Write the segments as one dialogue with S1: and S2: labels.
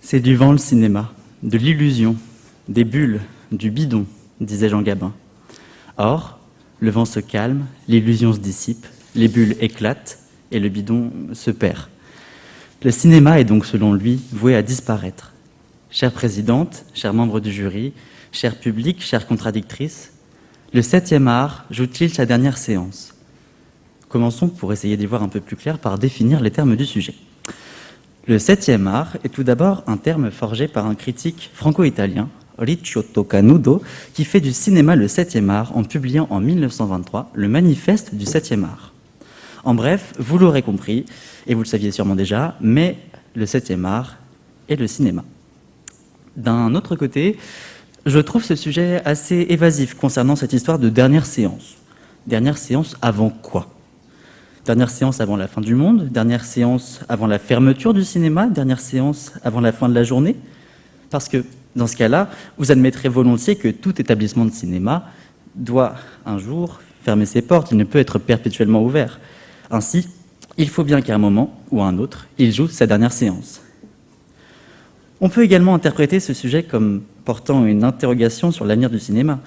S1: C'est du vent le cinéma, de l'illusion, des bulles, du bidon, disait Jean Gabin. Or, le vent se calme, l'illusion se dissipe, les bulles éclatent et le bidon se perd. Le cinéma est donc, selon lui, voué à disparaître. Chère présidente, chers membres du jury, cher public, chère contradictrice, le 7e art joue-t-il sa dernière séance? Commençons, pour essayer d'y voir un peu plus clair, par définir les termes du sujet. Le 7e art est tout d'abord un terme forgé par un critique franco-italien, Ricciotto Canudo, qui fait du cinéma le 7e art en publiant en 1923 le manifeste du 7e art. En bref, vous l'aurez compris, et vous le saviez sûrement déjà, mais le 7e art est le cinéma. D'un autre côté, je trouve ce sujet assez évasif concernant cette histoire de dernière séance. Dernière séance avant quoi? Dernière séance avant la fin du monde, dernière séance avant la fermeture du cinéma, dernière séance avant la fin de la journée. Parce que, dans ce cas-là, vous admettrez volontiers que tout établissement de cinéma doit, un jour, fermer ses portes, il ne peut être perpétuellement ouvert. Ainsi, il faut bien qu'à un moment ou à un autre, il joue sa dernière séance. On peut également interpréter ce sujet comme portant une interrogation sur l'avenir du cinéma.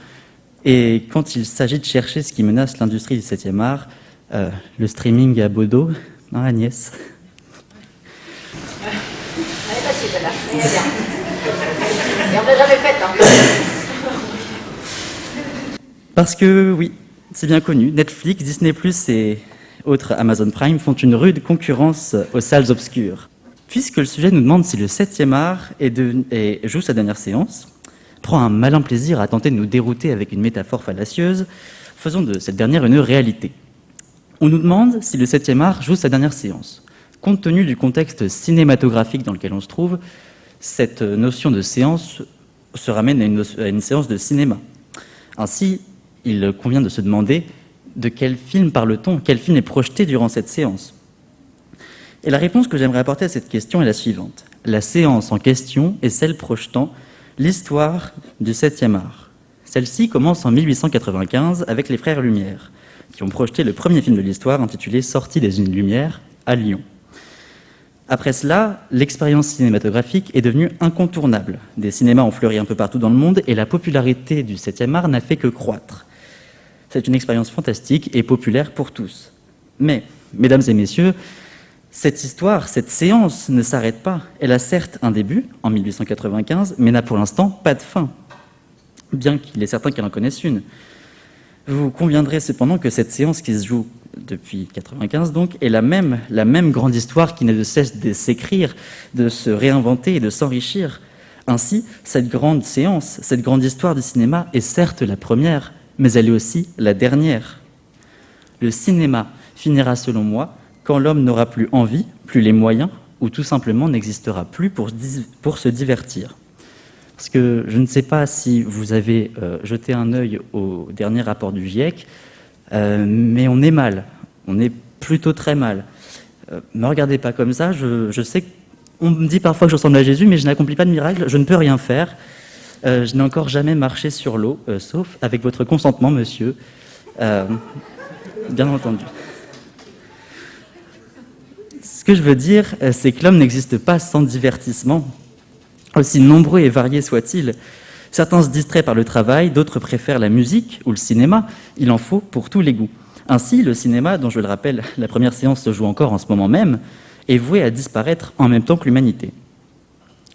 S1: Et quand il s'agit de chercher ce qui menace l'industrie du 7e art, le streaming à Bodo, hein, Agnès?
S2: Elle est facile, là. Elle est bien. Et on ne l'a jamais faite, hein.
S1: Parce que, oui, c'est bien connu, Netflix, Disney+, et autres Amazon Prime font une rude concurrence aux salles obscures. Puisque le sujet nous demande si le 7e art joue sa dernière séance, prend un malin plaisir à tenter de nous dérouter avec une métaphore fallacieuse, faisons de cette dernière une réalité. On nous demande si le 7e art joue sa dernière séance. Compte tenu du contexte cinématographique dans lequel on se trouve, cette notion de séance se ramène à une séance de cinéma. Ainsi, il convient de se demander de quel film parle-t-on, quel film est projeté durant cette séance. Et la réponse que j'aimerais apporter à cette question est la suivante. La séance en question est celle projetant l'histoire du 7e art. Celle-ci commence en 1895 avec les Frères Lumière, qui ont projeté le premier film de l'histoire intitulé « Sortie des Lumières » à Lyon. Après cela, l'expérience cinématographique est devenue incontournable. Des cinémas ont fleuri un peu partout dans le monde et la popularité du 7e art n'a fait que croître. C'est une expérience fantastique et populaire pour tous. Mais, mesdames et messieurs, cette histoire, cette séance ne s'arrête pas. Elle a certes un début, en 1895, mais n'a pour l'instant pas de fin, bien qu'il est certain qu'elle en connaisse une. Vous conviendrez cependant que cette séance qui se joue depuis 1995 donc, est la même grande histoire qui n'a de cesse de s'écrire, de se réinventer et de s'enrichir. Ainsi, cette grande séance, cette grande histoire du cinéma est certes la première, mais elle est aussi la dernière. Le cinéma finira, selon moi, quand l'homme n'aura plus envie, plus les moyens, ou tout simplement n'existera plus pour se divertir. Parce que je ne sais pas si vous avez jeté un œil au dernier rapport du GIEC, mais on est mal, on est plutôt très mal. Me regardez pas comme ça, je sais qu'on me dit parfois que je ressemble à Jésus, mais je n'accomplis pas de miracle, je ne peux rien faire. Je n'ai encore jamais marché sur l'eau, sauf avec votre consentement, monsieur. Bien entendu. Ce que je veux dire, c'est que l'homme n'existe pas sans divertissement. Aussi nombreux et variés soient-ils. Certains se distraient par le travail, d'autres préfèrent la musique ou le cinéma. Il en faut pour tous les goûts. Ainsi, le cinéma, dont je le rappelle, la première séance se joue encore en ce moment même, est voué à disparaître en même temps que l'humanité.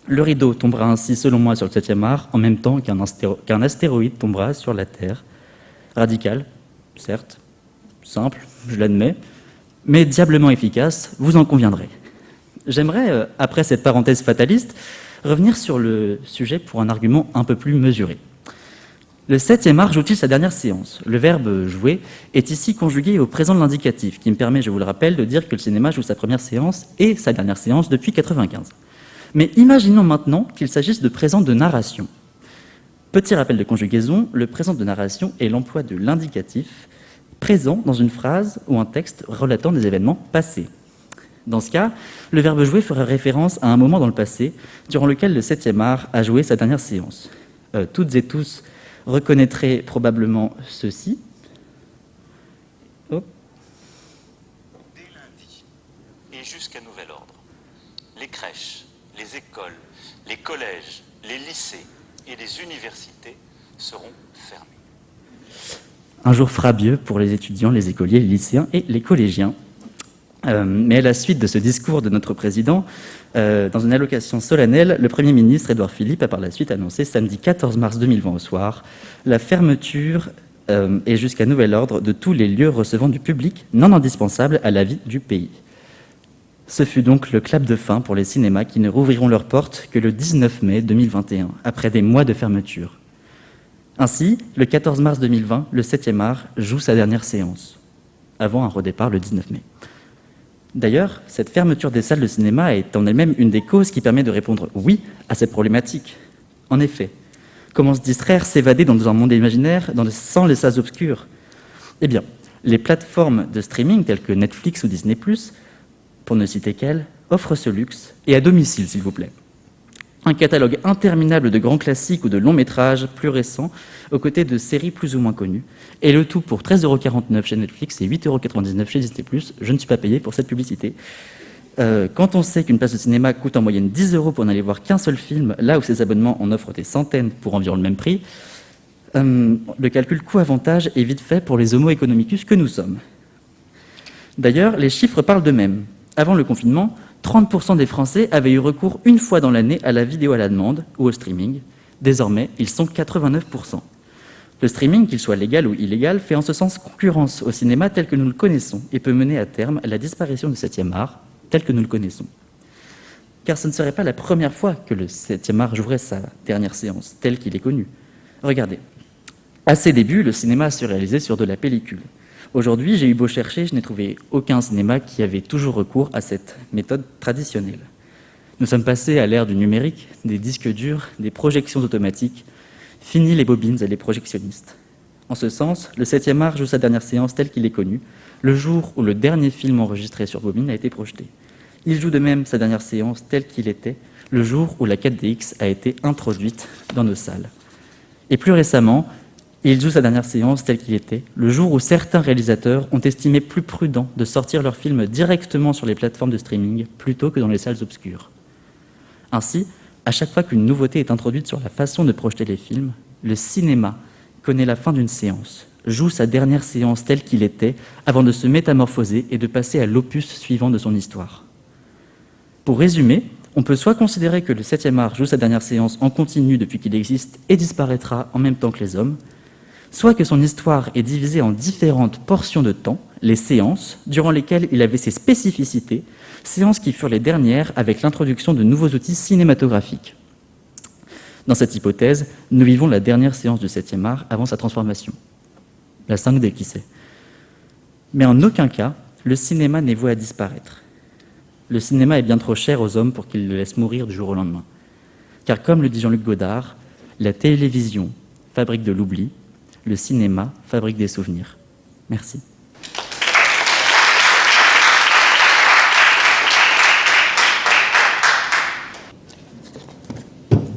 S1: Le rideau tombera ainsi, selon moi, sur le 7e art, en même temps qu'un astéroïde tombera sur la Terre. Radical, certes, simple, je l'admets, mais diablement efficace, vous en conviendrez. J'aimerais, après cette parenthèse fataliste, revenir sur le sujet pour un argument un peu plus mesuré. Le 7e art joue-t-il sa dernière séance? Le verbe « jouer » est ici conjugué au présent de l'indicatif, qui me permet, je vous le rappelle, de dire que le cinéma joue sa première séance et sa dernière séance depuis 1995. Mais imaginons maintenant qu'il s'agisse de présent de narration. Petit rappel de conjugaison, le présent de narration est l'emploi de l'indicatif présent dans une phrase ou un texte relatant des événements passés. Dans ce cas, le verbe jouer ferait référence à un moment dans le passé durant lequel le 7e art a joué sa dernière séance. Toutes et tous reconnaîtraient probablement ceci. Oh.
S3: Dès lundi et jusqu'à nouvel ordre, les crèches, les écoles, les collèges, les lycées et les universités seront fermés.
S1: Un jour frabieux pour les étudiants, les écoliers, les lycéens et les collégiens. Mais à la suite de ce discours de notre président, dans une allocation solennelle, le Premier ministre Édouard Philippe a par la suite annoncé samedi 14 mars 2020 au soir la fermeture et jusqu'à nouvel ordre de tous les lieux recevant du public non indispensables à la vie du pays. Ce fut donc le clap de fin pour les cinémas qui ne rouvriront leurs portes que le 19 mai 2021, après des mois de fermeture. Ainsi, le 14 mars 2020, le 7e art joue sa dernière séance, avant un redépart le 19 mai. D'ailleurs, cette fermeture des salles de cinéma est en elle-même une des causes qui permet de répondre oui à cette problématique. En effet, comment se distraire, s'évader dans un monde imaginaire sans les salles obscures ? Eh bien, les plateformes de streaming telles que Netflix ou Disney+, pour ne citer qu'elles, offrent ce luxe, et à domicile s'il vous plaît. Un catalogue interminable de grands classiques ou de longs métrages plus récents, aux côtés de séries plus ou moins connues, et le tout pour 13,49 € chez Netflix et 8,99 € chez Disney+. Je ne suis pas payé pour cette publicité. Quand on sait qu'une place de cinéma coûte en moyenne 10 € pour n'aller voir qu'un seul film, là où ces abonnements en offrent des centaines pour environ le même prix, le calcul coût-avantage est vite fait pour les homo economicus que nous sommes. D'ailleurs, les chiffres parlent d'eux-mêmes. Avant le confinement, 30% des Français avaient eu recours une fois dans l'année à la vidéo à la demande ou au streaming. Désormais, ils sont 89%. Le streaming, qu'il soit légal ou illégal, fait en ce sens concurrence au cinéma tel que nous le connaissons et peut mener à terme à la disparition du 7e art tel que nous le connaissons. Car ce ne serait pas la première fois que le 7e art jouerait sa dernière séance, tel qu'il est connu. Regardez, à ses débuts, le cinéma se réalisait sur de la pellicule. Aujourd'hui, j'ai eu beau chercher, je n'ai trouvé aucun cinéma qui avait toujours recours à cette méthode traditionnelle. Nous sommes passés à l'ère du numérique, des disques durs, des projections automatiques. Fini les bobines et les projectionnistes. En ce sens, le 7e art joue sa dernière séance telle qu'il est connu, le jour où le dernier film enregistré sur bobine a été projeté. Il joue de même sa dernière séance telle qu'il était, le jour où la 4DX a été introduite dans nos salles. Et plus récemment, il joue sa dernière séance telle qu'il était, le jour où certains réalisateurs ont estimé plus prudent de sortir leurs films directement sur les plateformes de streaming plutôt que dans les salles obscures. Ainsi, à chaque fois qu'une nouveauté est introduite sur la façon de projeter les films, le cinéma connaît la fin d'une séance, joue sa dernière séance telle qu'il était, avant de se métamorphoser et de passer à l'opus suivant de son histoire. Pour résumer, on peut soit considérer que le 7e art joue sa dernière séance en continu depuis qu'il existe et disparaîtra en même temps que les hommes, soit que son histoire est divisée en différentes portions de temps, les séances, durant lesquelles il avait ses spécificités, séances qui furent les dernières avec l'introduction de nouveaux outils cinématographiques. Dans cette hypothèse, nous vivons la dernière séance du 7e art avant sa transformation. La 5D, qui sait. Mais en aucun cas, le cinéma n'est voué à disparaître. Le cinéma est bien trop cher aux hommes pour qu'ils le laissent mourir du jour au lendemain. Car comme le dit Jean-Luc Godard, la télévision fabrique de l'oubli, le cinéma fabrique des souvenirs. Merci.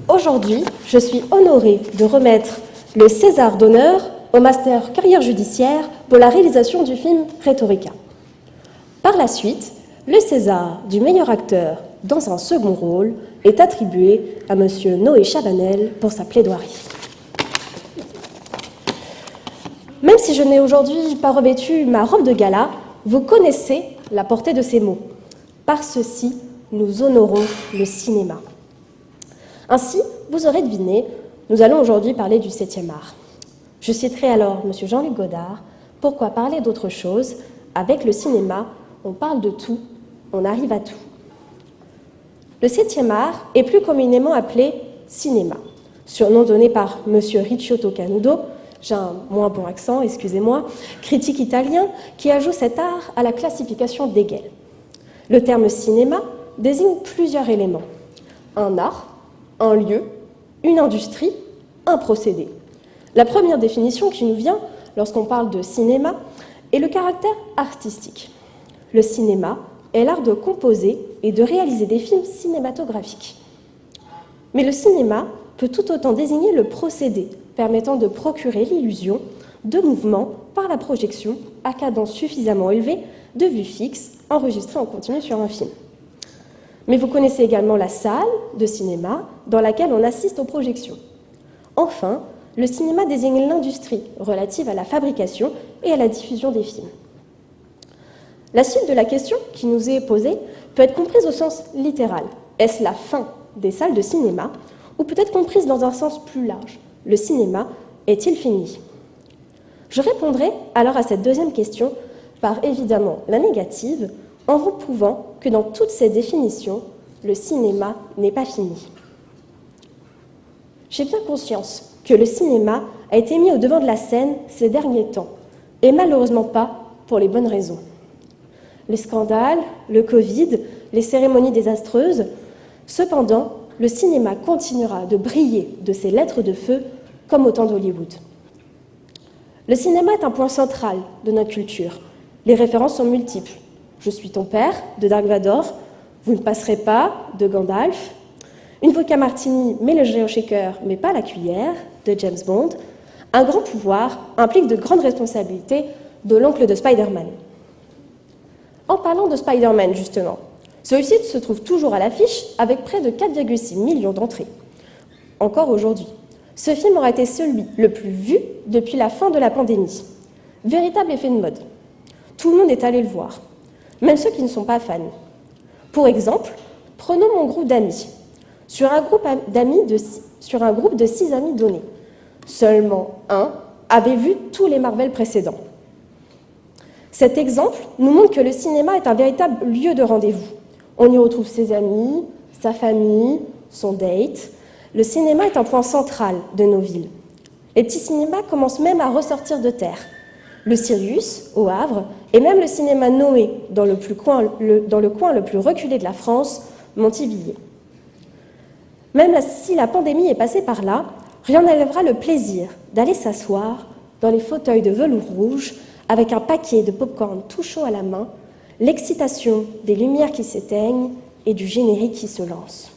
S4: Aujourd'hui, je suis honorée de remettre le César d'honneur au Master Carrière judiciaire pour la réalisation du film Rhétorica. Par la suite, le César du meilleur acteur dans un second rôle est attribué à M. Noé Chabanel pour sa plaidoirie. Même si je n'ai aujourd'hui pas revêtu ma robe de gala, vous connaissez la portée de ces mots. Par ceci, nous honorons le cinéma. Ainsi, vous aurez deviné, nous allons aujourd'hui parler du 7e art. Je citerai alors M. Jean-Luc Godard. Pourquoi parler d'autre chose ? Avec le cinéma, on parle de tout, on arrive à tout. Le 7e art est plus communément appelé cinéma, surnom donné par M. Ricciotto Canudo, j'ai un moins bon accent, excusez-moi, critique italien qui ajoute cet art à la classification d'Hegel. Le terme cinéma désigne plusieurs éléments. Un art, un lieu, une industrie, un procédé. La première définition qui nous vient lorsqu'on parle de cinéma est le caractère artistique. Le cinéma est l'art de composer et de réaliser des films cinématographiques. Mais le cinéma peut tout autant désigner le procédé permettant de procurer l'illusion de mouvement par la projection, à cadence suffisamment élevée, de vues fixes enregistrées en continu sur un film. Mais vous connaissez également la salle de cinéma dans laquelle on assiste aux projections. Enfin, le cinéma désigne l'industrie relative à la fabrication et à la diffusion des films. La suite de la question qui nous est posée peut être comprise au sens littéral. Est-ce la fin des salles de cinéma, ou peut-être comprise dans un sens plus large? Le cinéma est-il fini? Je répondrai alors à cette deuxième question par évidemment la négative, en vous prouvant que dans toutes ces définitions, le cinéma n'est pas fini. J'ai bien conscience que le cinéma a été mis au devant de la scène ces derniers temps, et malheureusement pas pour les bonnes raisons. Les scandales, le Covid, les cérémonies désastreuses. Cependant, le cinéma continuera de briller de ses lettres de feu comme au temps d'Hollywood. Le cinéma est un point central de notre culture. Les références sont multiples. Je suis ton père, de Dark Vador, Vous ne passerez pas, de Gandalf, Une vodka martini mélangée au shaker mais pas la cuillère, de James Bond. Un grand pouvoir implique de grandes responsabilités, de l'oncle de Spider-Man. En parlant de Spider-Man, justement, celui-ci se trouve toujours à l'affiche avec près de 4,6 millions d'entrées. Encore aujourd'hui, ce film aura été celui le plus vu depuis la fin de la pandémie. Véritable effet de mode. Tout le monde est allé le voir, même ceux qui ne sont pas fans. Pour exemple, prenons mon groupe d'amis. Sur un groupe de 6 amis donnés, seulement un avait vu tous les Marvel précédents. Cet exemple nous montre que le cinéma est un véritable lieu de rendez-vous. On y retrouve ses amis, sa famille, son date. Le cinéma est un point central de nos villes. Les petits cinémas commencent même à ressortir de terre. Le Sirius, au Havre, et même le cinéma Noé, dans le coin le plus reculé de la France, Montivilliers. Même si la pandémie est passée par là, rien n'enlèvera le plaisir d'aller s'asseoir dans les fauteuils de velours rouge avec un paquet de pop-corn tout chaud à la main, l'excitation des lumières qui s'éteignent et du générique qui se lance.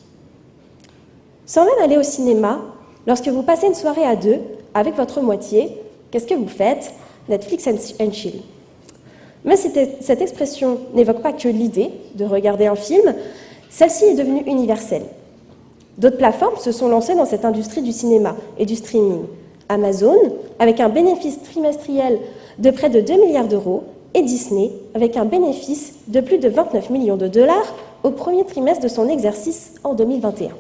S4: Sans même aller au cinéma, lorsque vous passez une soirée à deux avec votre moitié, qu'est-ce que vous faites? Netflix and chill. Mais cette expression n'évoque pas que l'idée de regarder un film, celle-ci est devenue universelle. D'autres plateformes se sont lancées dans cette industrie du cinéma et du streaming. Amazon, avec un bénéfice trimestriel de près de 2 milliards d'euros, et Disney, avec un bénéfice de plus de 29 millions de dollars au premier trimestre de son exercice en 2021.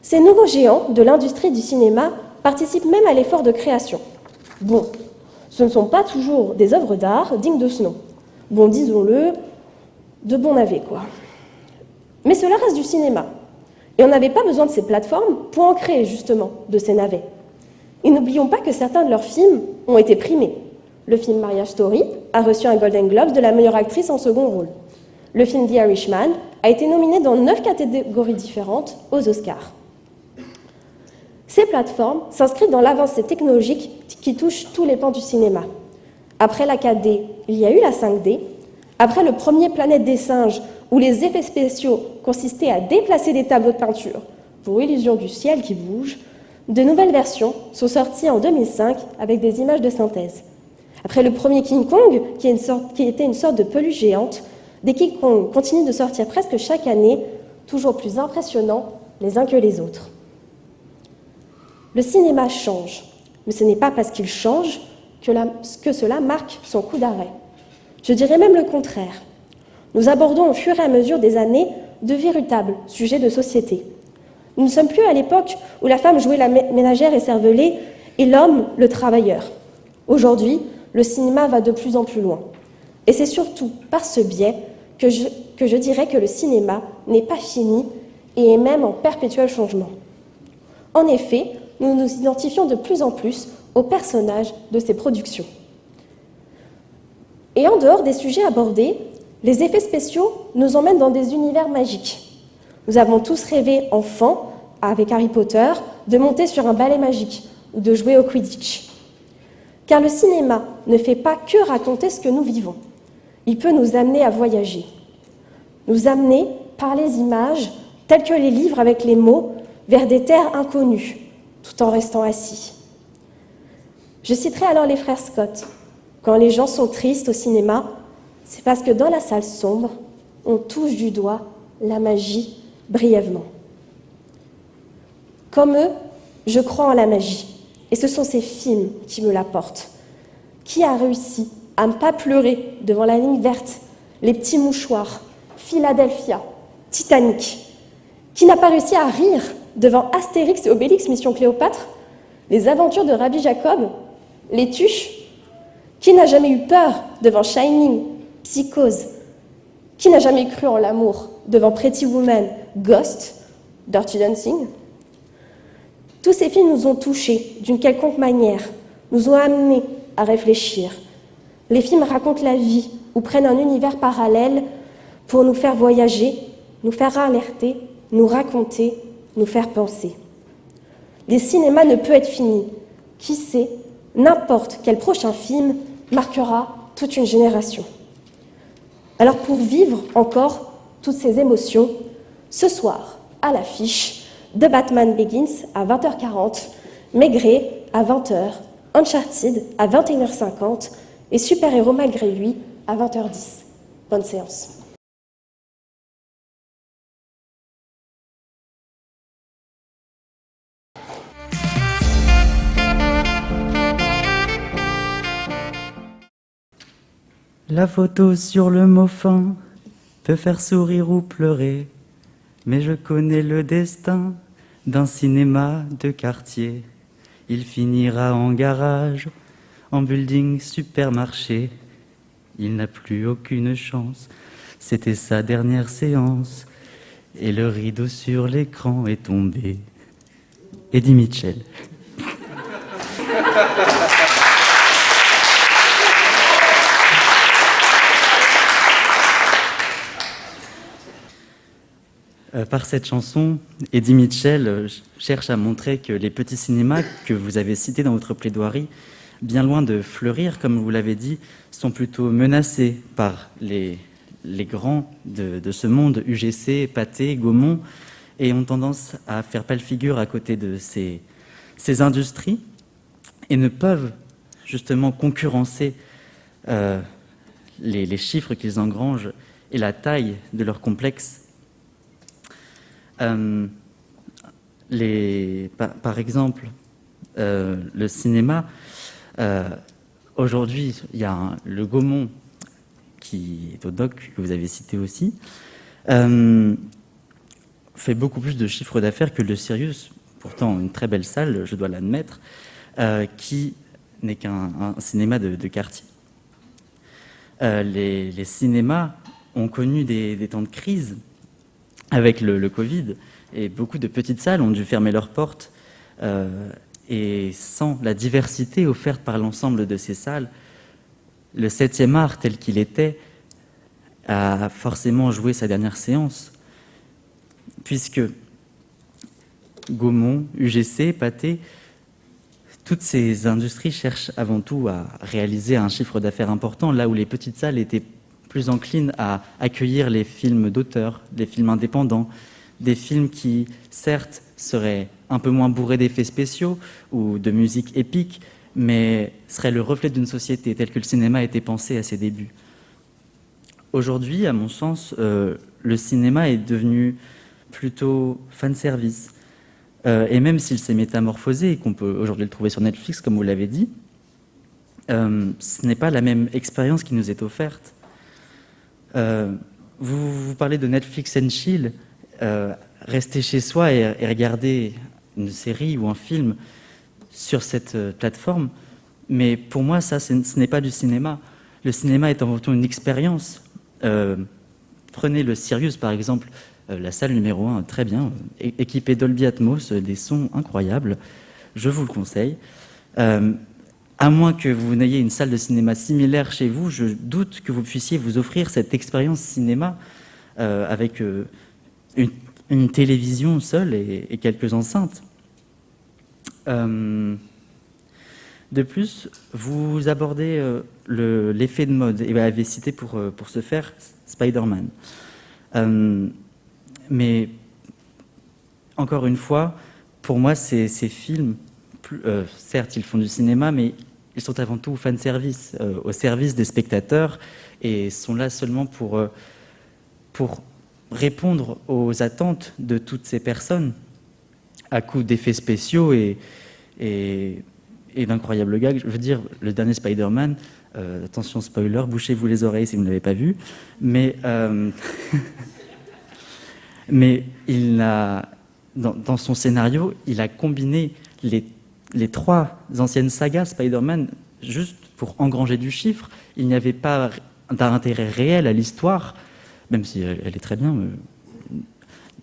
S4: Ces nouveaux géants de l'industrie du cinéma participent même à l'effort de création. Bon, ce ne sont pas toujours des œuvres d'art dignes de ce nom. Bon, disons-le, de bons navets, quoi. Mais cela reste du cinéma. Et on n'avait pas besoin de ces plateformes pour en créer, justement, de ces navets. Et n'oublions pas que certains de leurs films ont été primés. Le film Marriage Story a reçu un Golden Globe de la meilleure actrice en second rôle. Le film The Irishman a été nominé dans 9 catégories différentes aux Oscars. Ces plateformes s'inscrivent dans l'avancée technologique qui touche tous les pans du cinéma. Après la 4D, il y a eu la 5D. Après le premier Planète des singes, où les effets spéciaux consistaient à déplacer des tableaux de peinture pour illusion du ciel qui bouge, de nouvelles versions sont sorties en 2005 avec des images de synthèse. Après le premier King Kong, qui était une sorte de peluche géante, des King Kong continuent de sortir presque chaque année, toujours plus impressionnants les uns que les autres. Le cinéma change, mais ce n'est pas parce qu'il change que cela marque son coup d'arrêt. Je dirais même le contraire. Nous abordons au fur et à mesure des années de véritables sujets de société. Nous ne sommes plus à l'époque où la femme jouait la ménagère et cervelée et l'homme le travailleur. Aujourd'hui, le cinéma va de plus en plus loin. Et c'est surtout par ce biais que je dirais que le cinéma n'est pas fini et est même en perpétuel changement. En effet, nous nous identifions de plus en plus aux personnages de ces productions. Et en dehors des sujets abordés, les effets spéciaux nous emmènent dans des univers magiques. Nous avons tous rêvé, enfants, avec Harry Potter, de monter sur un balai magique ou de jouer au Quidditch. Car le cinéma ne fait pas que raconter ce que nous vivons. Il peut nous amener à voyager. Nous amener, par les images, telles que les livres avec les mots, vers des terres inconnues, tout en restant assis. Je citerai alors les frères Scott. Quand les gens sont tristes au cinéma, c'est parce que dans la salle sombre, on touche du doigt la magie brièvement. Comme eux, je crois en la magie. Et ce sont ces films qui me l'apportent. Qui a réussi à ne pas pleurer devant la ligne verte, Les Petits Mouchoirs, Philadelphia, Titanic? Qui n'a pas réussi à rire devant Astérix et Obélix, Mission Cléopâtre, Les Aventures de Rabbi Jacob, Les Tuches? Qui n'a jamais eu peur devant Shining, Psychose? Qui n'a jamais cru en l'amour devant Pretty Woman, Ghost, Dirty Dancing? Tous ces films nous ont touchés d'une quelconque manière, nous ont amenés à réfléchir. Les films racontent la vie ou prennent un univers parallèle pour nous faire voyager, nous faire alerter, nous raconter, nous faire penser. Le cinéma ne peut être fini. Qui sait, n'importe quel prochain film marquera toute une génération. Alors pour vivre encore toutes ces émotions, ce soir, à l'affiche, The Batman Begins à 20h40, Maigret à 20h, Uncharted à 21h50 et Super Héros malgré lui à 20h10. Bonne séance.
S1: La photo sur le mot fin peut faire sourire ou pleurer, mais je connais le destin d'un cinéma de quartier. Il finira en garage, en building supermarché. Il n'a plus aucune chance, c'était sa dernière séance, et le rideau sur l'écran est tombé. Eddie Mitchell. Par cette chanson, Eddie Mitchell cherche à montrer que les petits cinémas que vous avez cités dans votre plaidoirie, bien loin de fleurir, comme vous l'avez dit, sont plutôt menacés par les grands de ce monde, UGC, Pathé, Gaumont, et ont tendance à faire pâle figure à côté de ces industries, et ne peuvent justement concurrencer les chiffres qu'ils engrangent et la taille de leur complexe. Par exemple, le cinéma, aujourd'hui, il y a le Gaumont, qui est au doc, que vous avez cité aussi, fait beaucoup plus de chiffre d'affaires que le Sirius, pourtant une très belle salle, je dois l'admettre, qui n'est qu'un cinéma de quartier. Les cinémas ont connu des temps de crise avec le Covid, et beaucoup de petites salles ont dû fermer leurs portes. Et sans la diversité offerte par l'ensemble de ces salles, le 7e art tel qu'il était a forcément joué sa dernière séance, puisque Gaumont, UGC, Pathé, toutes ces industries cherchent avant tout à réaliser un chiffre d'affaires important, là où les petites salles étaient plus enclines à accueillir les films d'auteur, les films indépendants, des films qui, certes, seraient un peu moins bourrés d'effets spéciaux ou de musique épique, mais seraient le reflet d'une société telle que le cinéma a été pensé à ses débuts. Aujourd'hui, à mon sens, le cinéma est devenu plutôt fanservice. Et même s'il s'est métamorphosé et qu'on peut aujourd'hui le trouver sur Netflix, comme vous l'avez dit, ce n'est pas la même expérience qui nous est offerte. Vous parlez de Netflix and chill, rester chez soi et regarder une série ou un film sur cette plateforme, mais pour moi, ça, ce n'est pas du cinéma. Le cinéma est avant tout une expérience. Prenez le Sirius, par exemple, la salle numéro 1, très bien, équipée Dolby Atmos, des sons incroyables, je vous le conseille. À moins que vous n'ayez une salle de cinéma similaire chez vous, je doute que vous puissiez vous offrir cette expérience cinéma avec une télévision seule et quelques enceintes. De plus, vous abordez l'effet de mode, et vous avez cité pour ce faire Spider-Man. Mais encore une fois, pour moi, ces films, certes, ils font du cinéma, mais ils sont avant tout fanservice, au service des spectateurs, et sont là seulement pour répondre aux attentes de toutes ces personnes, à coup d'effets spéciaux et d'incroyables gags. Je veux dire, le dernier Spider-Man, attention spoiler, bouchez-vous les oreilles si vous ne l'avez pas vu, mais dans son scénario, il a combiné les trois anciennes sagas Spider-Man juste pour engranger du chiffre. Il n'y avait pas d'intérêt réel à l'histoire, même si elle est très bien,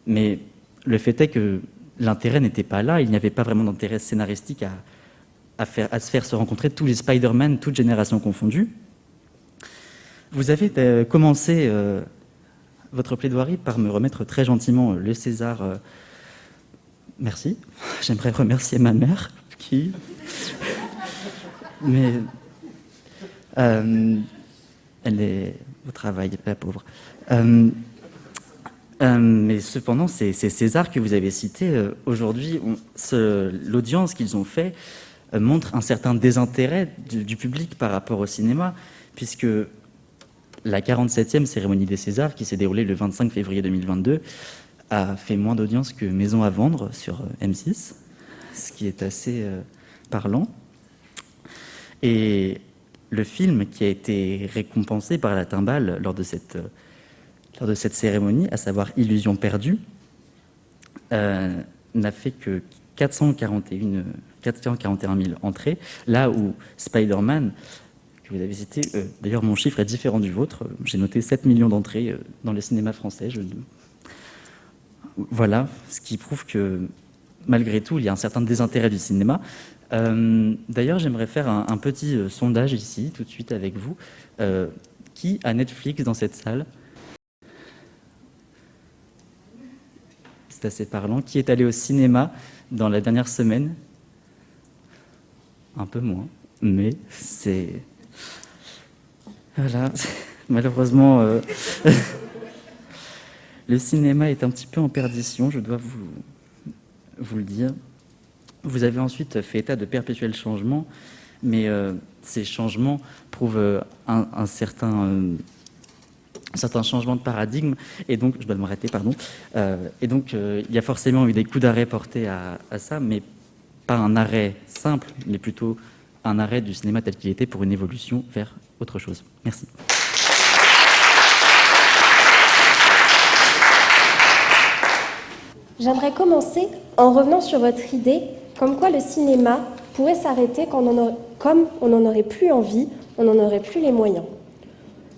S1: mais le fait est que l'intérêt n'était pas là, il n'y avait pas vraiment d'intérêt scénaristique à se faire se rencontrer tous les Spider-Man, toutes générations confondues. Vous avez commencé votre plaidoirie par me remettre très gentiment le César. Merci. J'aimerais remercier ma mère, qui... Mais... elle est au travail, la pauvre. Mais cependant, ces Césars que vous avez cités, aujourd'hui, l'audience qu'ils ont fait montre un certain désintérêt du public par rapport au cinéma, puisque la 47e cérémonie des Césars, qui s'est déroulée le 25 février 2022, a fait moins d'audience que Maison à vendre sur M6, ce qui est assez parlant. Et le film qui a été récompensé par la Timbale lors de cette cérémonie, à savoir Illusion perdue, n'a fait que 441 000 entrées, là où Spider-Man, que vous avez cité, d'ailleurs mon chiffre est différent du vôtre, j'ai noté 7 millions d'entrées dans le cinéma français. Voilà, ce qui prouve que malgré tout, il y a un certain désintérêt du cinéma. D'ailleurs, j'aimerais faire un petit sondage ici, tout de suite avec vous. Qui a Netflix dans cette salle ? C'est assez parlant. Qui est allé au cinéma dans la dernière semaine ? Un peu moins, mais c'est... Voilà, malheureusement, le cinéma est un petit peu en perdition, je dois vous le dire. Vous avez ensuite fait état de perpétuels changements, mais ces changements prouvent un certain changement de paradigme, et donc, je dois m'arrêter, pardon, et donc il y a forcément eu des coups d'arrêt portés à ça, mais pas un arrêt simple, mais plutôt un arrêt du cinéma tel qu'il était pour une évolution vers autre chose. Merci.
S4: J'aimerais commencer en revenant sur votre idée comme quoi le cinéma pourrait s'arrêter comme on n'en aurait plus envie, on n'en aurait plus les moyens.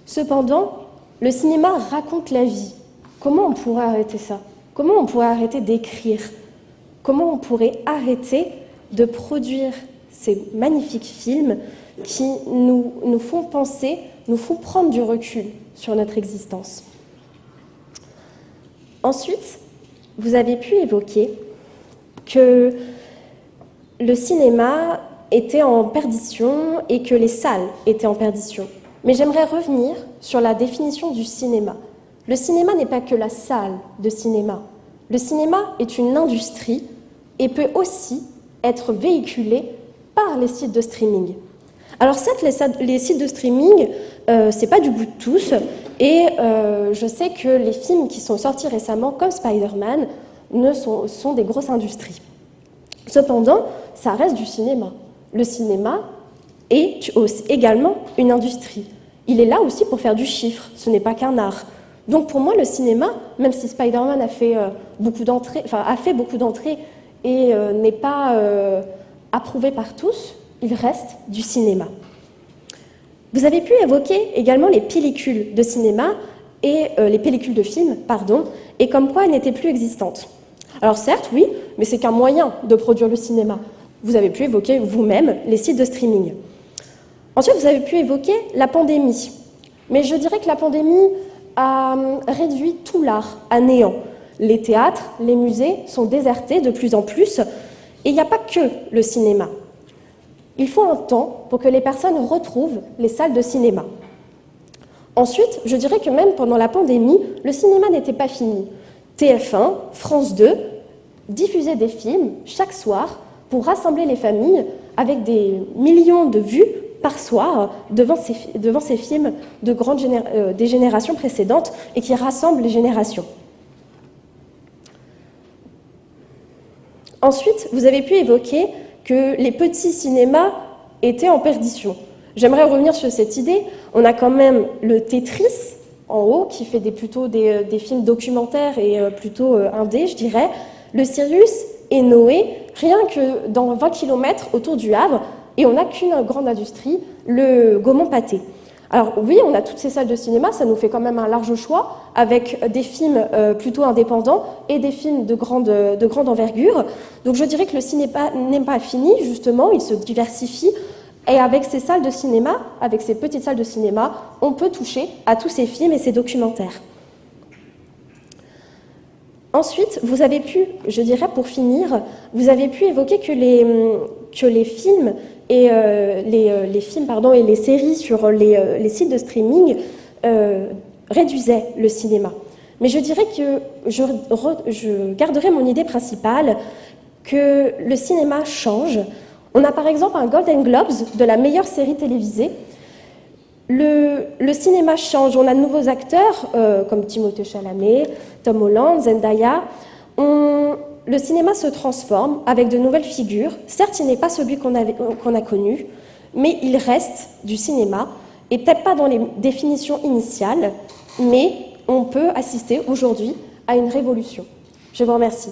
S4: Cependant, le cinéma raconte la vie. Comment on pourrait arrêter ça ? Comment on pourrait arrêter d'écrire ? Comment on pourrait arrêter de produire ces magnifiques films qui nous font penser, nous font prendre du recul sur notre existence ? Ensuite, vous avez pu évoquer que le cinéma était en perdition et que les salles étaient en perdition. Mais j'aimerais revenir sur la définition du cinéma. Le cinéma n'est pas que la salle de cinéma. Le cinéma est une industrie et peut aussi être véhiculé par les sites de streaming. Alors certes, les sites de streaming, c'est pas du goût de tous, et je sais que les films qui sont sortis récemment, comme Spider-Man, sont des grosses industries. Cependant, ça reste du cinéma. Le cinéma est également une industrie. Il est là aussi pour faire du chiffre, ce n'est pas qu'un art. Donc pour moi, le cinéma, même si Spider-Man a fait beaucoup d'entrées et n'est pas approuvé par tous, il reste du cinéma. Vous avez pu évoquer également les pellicules de cinéma et les pellicules de film, et comme quoi elles n'étaient plus existantes. Alors certes, oui, mais c'est qu'un moyen de produire le cinéma. Vous avez pu évoquer vous-même les sites de streaming. Ensuite, vous avez pu évoquer la pandémie. Mais je dirais que la pandémie a réduit tout l'art à néant. Les théâtres, les musées sont désertés de plus en plus, et il n'y a pas que le cinéma. Il faut un temps pour que les personnes retrouvent les salles de cinéma. Ensuite, je dirais que même pendant la pandémie, le cinéma n'était pas fini. TF1, France 2 diffusaient des films chaque soir pour rassembler les familles avec des millions de vues par soir devant ces films de des générations précédentes et qui rassemblent les générations. Ensuite, vous avez pu évoquer que les petits cinémas étaient en perdition. J'aimerais revenir sur cette idée. On a quand même le Tetris en haut, qui fait plutôt des films documentaires et plutôt indés, je dirais. Le Sirius et Noé, rien que dans 20 km autour du Havre, et on n'a qu'une grande industrie, le Gaumont-Pâté. Alors oui, on a toutes ces salles de cinéma, ça nous fait quand même un large choix, avec des films plutôt indépendants et des films de grande envergure. Donc je dirais que le cinéma n'est pas fini, justement, il se diversifie. Et avec ces salles de cinéma, avec ces petites salles de cinéma, on peut toucher à tous ces films et ces documentaires. Ensuite, vous avez pu, je dirais pour finir, vous avez pu évoquer que les films et les séries sur les sites de streaming réduisaient le cinéma. Mais je dirais que je garderai mon idée principale que le cinéma change. On a par exemple un Golden Globes de la meilleure série télévisée. Le cinéma change, on a de nouveaux acteurs comme Timothée Chalamet, Tom Holland, Zendaya. Le cinéma se transforme avec de nouvelles figures. Certes, il n'est pas celui qu'on a connu, mais il reste du cinéma, et peut-être pas dans les définitions initiales, mais on peut assister aujourd'hui à une révolution. Je vous remercie.